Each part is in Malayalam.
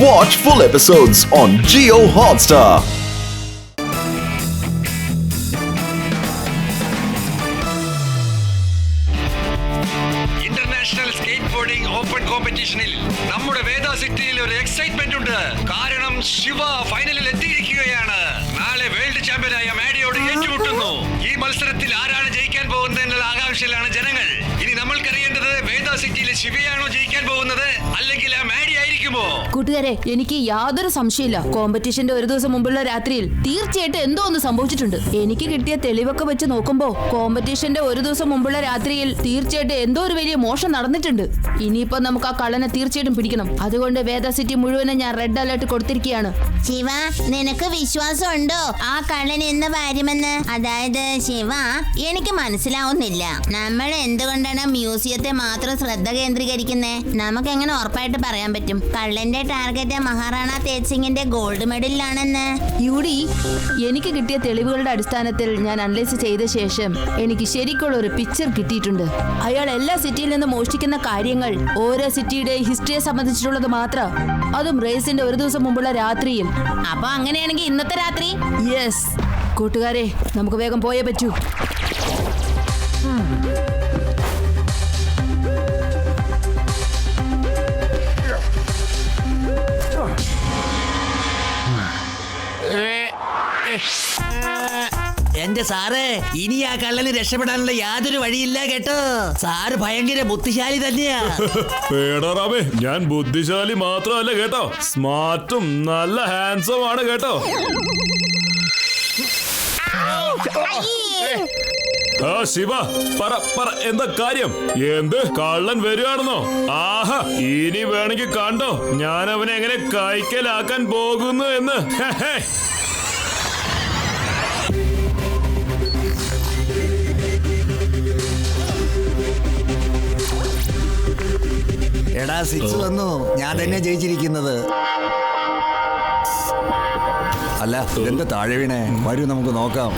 Watch full episodes on Jio Hotstar. International skateboarding open കോമ്പറ്റീഷനിൽ നമ്മുടെ വേദ സിറ്റിയിൽ ഒരു എക്സൈറ്റ്മെന്റ് ഉണ്ട്. കാരണം ശിവ ഫൈനലിൽ എത്തിയിരിക്കുകയാണ്. നാളെ വേൾഡ് ചാമ്പ്യനായ മാഡിയോട് ഏറ്റുമുട്ടുന്നു. ഈ മത്സരത്തിൽ ആരാണ് ജയിക്കാൻ പോകുന്നത് എന്നുള്ള ആകാംക്ഷയിലാണ് ജനങ്ങൾ. ഇനി നമ്മൾക്കറിയേണ്ടത് വേദ സിറ്റിയിലെ ശിവയാണോ ജയിക്കാൻ പോകുന്നത്, അല്ലെങ്കിൽ ആ മാഡി ആയിരിക്കുമോ? കൂട്ടുകാരെ, എനിക്ക് യാതൊരു സംശയമില്ല. കോമ്പറ്റീഷന്റെ ഒരു ദിവസം മുമ്പുള്ള രാത്രിയിൽ തീർച്ചയായിട്ടും എന്തോ ഒന്ന് സംഭവിച്ചിട്ടുണ്ട്. എനിക്ക് കിട്ടിയ തെളിവൊക്കെ വെച്ച് നോക്കുമ്പോ കോമ്പറ്റീഷന്റെ ഒരു ദിവസം മുമ്പുള്ള രാത്രിയിൽ തീർച്ചയായിട്ടും എന്തോ ഒരു വലിയ മോശം നടന്നിട്ടുണ്ട്. ഇനിയിപ്പോ നമുക്ക് ആ കള്ളനെ തീർച്ചയായിട്ടും പിടിക്കണം. അതുകൊണ്ട് വേദ സിറ്റി മുഴുവനും ഞാൻ റെഡ് അലേർട്ട് കൊടുത്തിരിക്കുകയാണ്. ശിവ, നിനക്ക് വിശ്വാസമുണ്ടോ ആ കള്ളൻ എന്ന് വരുമെന്ന്? അതായത് ശിവ, എനിക്ക് മനസ്സിലാവുന്നില്ല. നമ്മൾ എന്തുകൊണ്ടാണ് മ്യൂസിയത്തെ മാത്രം ശ്രദ്ധ കേന്ദ്രീകരിക്കുന്നേ? നമുക്ക് എങ്ങനെ ഉറപ്പായിട്ട് പറയാൻ പറ്റും കള്ളന്റെ ടാർഗറ്റ് മഹാറാണ തേജ് സിംഗിന്റെ ഗോൾഡ് മെഡലിലാണെന്ന്? യുഡി, എനിക്ക് കിട്ടിയ തെളിവുകളുടെ അടിസ്ഥാനത്തിൽ ഞാൻ അനലൈസ് ചെയ്ത ശേഷം എനിക്ക് ശരിക്കുള്ള ഒരു പിക്ചർ കിട്ടിയിട്ടുണ്ട്. അയാൾ എല്ലാ സിറ്റിയിൽ നിന്ന് മോഷ്ടിക്കുന്ന കാര്യങ്ങൾ ഓരോ സിറ്റിയുടെ ഹിസ്റ്ററിയെ സംബന്ധിച്ചിട്ടുള്ളത് മാത്രം, അതും റേസിന്റെ ഒരു ദിവസം മുമ്പുള്ള രാത്രിയിൽ. അപ്പൊ അങ്ങനെയാണെങ്കിൽ ഇന്നത്തെ രാത്രി? യെസ് കൂട്ടുകാരെ, നമുക്ക് വേഗം പോയേ പറ്റൂ. എന്റെ സാറേ, ഇനി ആ കള്ളന് രക്ഷപ്പെടാനുള്ള യാതൊരു വഴിയില്ല കേട്ടോ. സാറ് ഭയങ്കര ബുദ്ധിശാലി തന്നെയാ. പേടറാമേ, ഞാൻ ബുദ്ധിശാലി മാത്രമല്ല കേട്ടോ, സ്മാർട്ടും നല്ല ഹാൻഡ്സം ആണ് കേട്ടോ. ആ ശിവ, പറ എന്താ കാര്യം? എന്ത് കള്ളൻ വരികയാണെന്നോ? ആഹാ, ഇനി വേണമെങ്കിൽ കണ്ടോ ഞാൻ അവനെ എങ്ങനെ കൈക്കലാക്കാൻ പോകുന്നു എന്ന്. എടാ, 6 വന്നു. ഞാൻ തന്നെ ജയിച്ചിരിക്കുന്നത്. അല്ല, ഇതെന്താ താഴെ വീണേ? വരൂ നമുക്ക് നോക്കാം.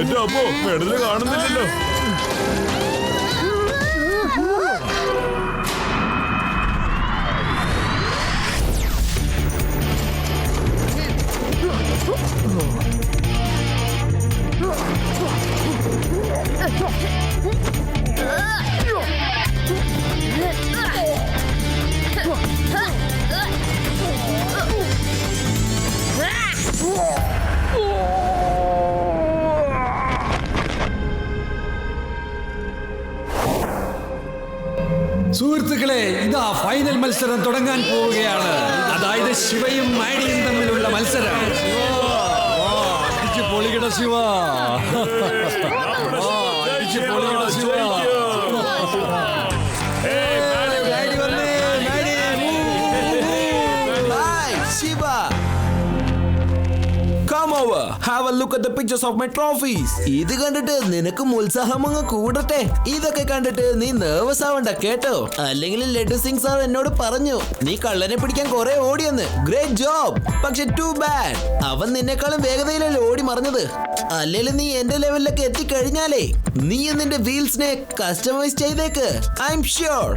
എന്റെ അപ്പോ മെഡല് കാണുന്നില്ലല്ലോ. സുഹൃത്തുക്കളെ, ഇതാ ഫൈനൽ മത്സരം തുടങ്ങാൻ പോവുകയാണ്. അതായത് ശിവയും മാഡിയും തമ്മിലുള്ള മത്സരം. അടിച്ച് പൊളികട ശിവ, അടിച്ച് പൊളികട Shiva. Come over, have a look at the pictures of my trophies. ഇത് കണ്ടിട്ട് നിനക്കും ഉത്സാഹം അങ്ങ് കൂടട്ടെ. ഇതൊക്കെ കണ്ടിട്ട് നീ നെർവസ് ആവണ്ട കേട്ടോ. അല്ലെങ്കിൽ ലഡു സിംഗ് സാർ എന്നോട് പറഞ്ഞു നീ കള്ളനെ പിടിക്കാൻ കുറെ ഓടിയെന്ന്. Great job. പക്ഷെ ടു ബാഡ്, അവൻ നിന്നെക്കാളും വേഗതയിലല്ലേ ഓടി മറിഞ്ഞത്. അല്ലെങ്കിൽ നീ എന്റെ ലെവലിലൊക്കെ എത്തിക്കഴിഞ്ഞാലേ നീ നിന്റെ വീൽസിനെ കസ്റ്റമൈസ് ചെയ്തേക്ക്. I M sure.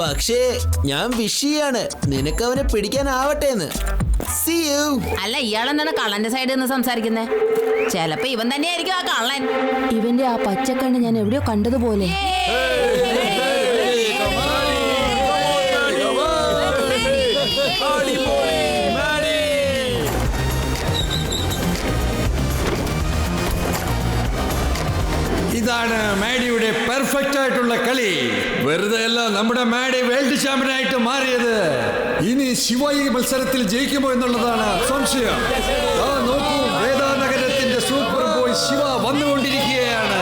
പക്ഷേ ഞാൻ വിഷ് ചെയ്യാണ് നിനക്ക് അവനെ പിടിക്കാനാവട്ടെ എന്ന്. See you. അല്ല, ഇയാളെന്താണ് കള്ളന്റെ സൈഡിൽ നിന്ന് സംസാരിക്കുന്നേ? ചിലപ്പോ ഇവൻ തന്നെയായിരിക്കും ആ കള്ളൻ. ഇവന്റെ ആ പച്ചക്കണ്ണ് ഞാൻ എവിടെയോ കണ്ടതുപോലെ. ഇതാണ് മാഡിയുടെ പെർഫെക്റ്റ് ആയിട്ടുള്ള കളി. വെറുതെ അല്ല നമ്മുടെ മാഡി വേൾഡ് ചാമ്പ്യനായിട്ട് മാറിയത്. ഇനി ശിവ ഈ മത്സരത്തിൽ ജയിക്കുമോ എന്നുള്ളതാണ് സംശയം. നോക്കൂ, വേദാനഗരത്തിന്റെ സൂപ്പർ ബോയ് ശിവ വന്നുകൊണ്ടിരിക്കുകയാണ്.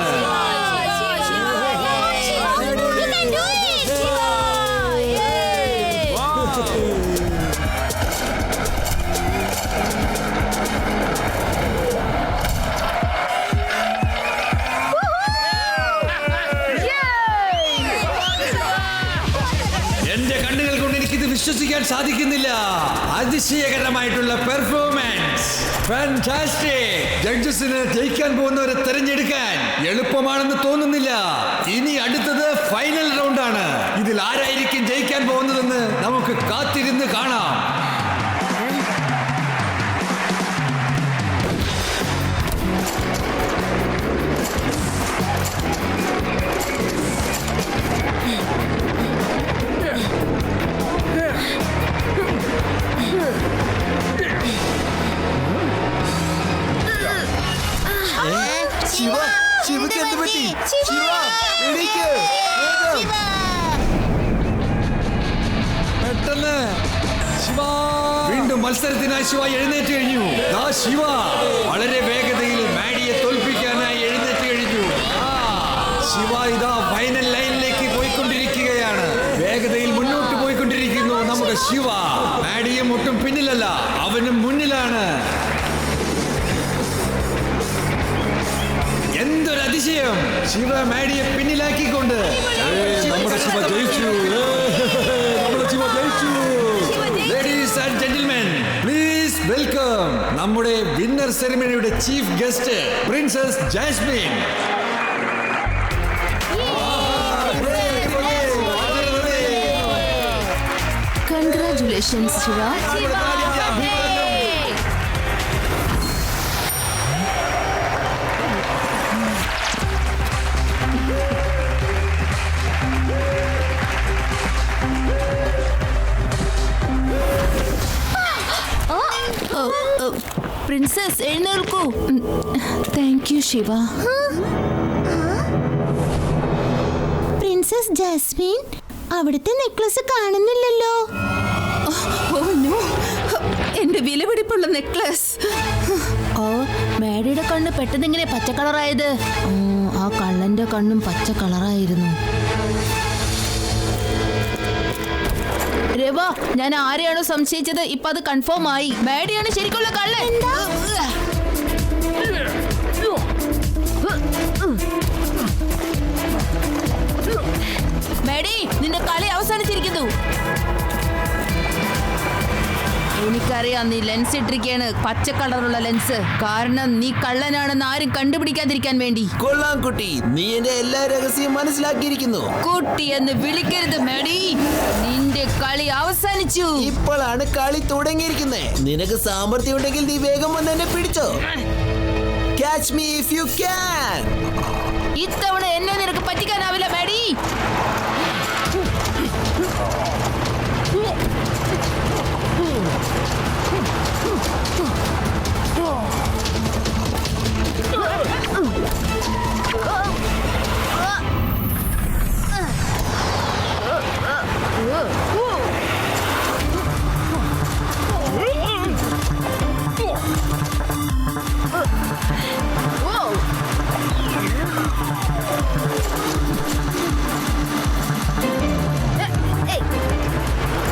എന്റെ കണ്ണുകൾ കൊണ്ട് എനിക്കിത് വിശ്വസിക്കാൻ സാധിക്കുന്നില്ല. അതിശയകരമായിട്ടുള്ള പെർഫോമൻസ്, ഫാന്റാസ്റ്റിക്. ജഡ്ജസിന് ജയിക്കാൻ പോകുന്നവരെ തിരഞ്ഞെടുക്കാൻ എളുപ്പമാണെന്ന് തോന്നുന്നില്ല. ഇനി അടുത്തത് ഫൈനൽ റൗണ്ടാണ്. ഇതിൽ ആരായിരിക്കും ജയിക്കാൻ പോകുന്നതെന്ന് നമുക്ക് കാത്തിരുന്ന് കാണാം. ശിവ, ശിവക്ക് എന്ത് പറ്റി? ശിവ, എണീക്ക്, വേഗം. പെട്ടെന്ന് ശിവ വീണ്ടും മത്സരത്തിനായി ശിവ എഴുന്നേറ്റ് കഴിഞ്ഞു. ശിവ വളരെ വേഗതയിൽ മാഡിയെ തോൽപ്പിക്കാനായി എഴുന്നേറ്റ് കഴിഞ്ഞു. ശിവ ഇതാ ഫൈനൽ ലൈനിലേക്ക് പോയിക്കൊണ്ടിരിക്കുകയാണ്. വേഗതയിൽ മുന്നോട്ട് പോയിക്കൊണ്ടിരിക്കുന്നു നമ്മുടെ ശിവ. മാഡിയും ഒട്ടും പിന്നിലല്ല, അവനും മുന്നിലാണ്. എന്തൊരു അതിശയം! ശിവ മാഡിയെ പിന്നിലാക്കിക്കൊണ്ട് നമ്മുടെ ശിവ ജയിച്ചു. നമ്മുടെ ശിവ ജയിച്ചു. Ladies and gentlemen, please welcome നമ്മുടെ വിന്നർ സെറിമണിയുടെ chief guest princess Jasmine. Congratulations Shiva. Princess എഴുന്നേൽക്കൂ. Thank you Shiva. Princess Jasmine, അവിടുത്തെ നെക്ലസ് കാണുന്നില്ലല്ലോ. ഓ നോ, എന്റെ വിലപിടിപ്പുള്ള നെക്ലസ്. ഓ, മാഡിയുടെ കണ്ണ് പെട്ടെന്ന് ഇങ്ങനെ പച്ച കളറായത്. ആ കള്ളന്റെ കണ്ണും പച്ച കളറായിരുന്നു. രവ, ഞാൻ ആരെയാണോ സംശയിച്ചത് ഇപ്പൊ അത് കൺഫേം ആയി. മാഡിയാണ് ശരിക്കുള്ള കള്ളൻ. മാഡി, നിന്റെ കളി അവസാനിച്ചിരിക്കുന്നു. എനിക്കറിയാം നീ ലെൻസ് ഇട്ടിരിക്കുകയാണ്, പച്ച കളറുള്ള ലെൻസ്. കാരണം നീ കള്ളനാണെന്ന് ആരും കണ്ടുപിടിക്കാതിരിക്കാൻ വേണ്ടി. കൊള്ളാം കുട്ടി, നീ എന്റെ എല്ലാ രഹസ്യം മനസ്സിലാക്കിയിരിക്കുന്നു. കുട്ടി എന്ന് വിളിക്കരുത് മാഡി, നിന്റെ കളി അവസാനിച്ചു. ഇപ്പോഴാണ് കളി തുടങ്ങിയിരിക്കുന്നത്. നിനക്ക് സാമർത്ഥ്യം ഉണ്ടെങ്കിൽ നീ വേഗം വന്ന് എന്നെ പിടിച്ചോ. Catch me if you can. ഇത്തവണ എന്നെ നിനക്ക് പറ്റിക്കാനാവില്ല മാഡി.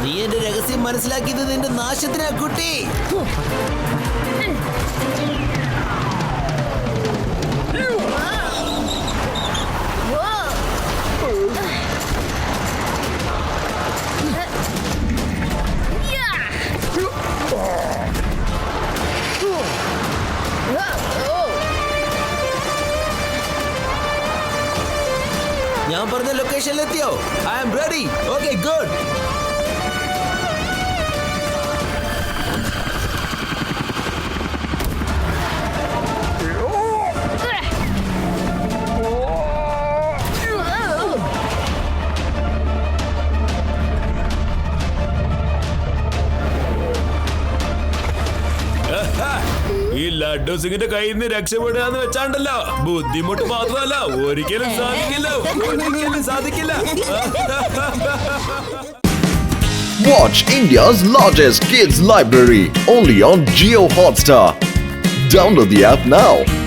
നീ എന്റെ രഹസ്യം മനസ്സിലാക്കിയത് നിന്റെ നാശത്തിനാ കുട്ടി. ഞാൻ പറഞ്ഞ ലൊക്കേഷനിലെത്തിയോ? I am ready. Okay, good. ഈ ലഡ്ഡു സിംഗിന്റെ കയ്യിൽ നിന്ന് രക്ഷപ്പെടുക എന്ന് വെച്ചാണ്ടല്ലോ, ബുദ്ധിമുട്ട് മാത്രമല്ല, ഒരിക്കലും സാധിക്കില്ല, ഒരിക്കലും സാധിക്കില്ല. Watch India's largest kids library only on Jio Hotstar. Download the app now.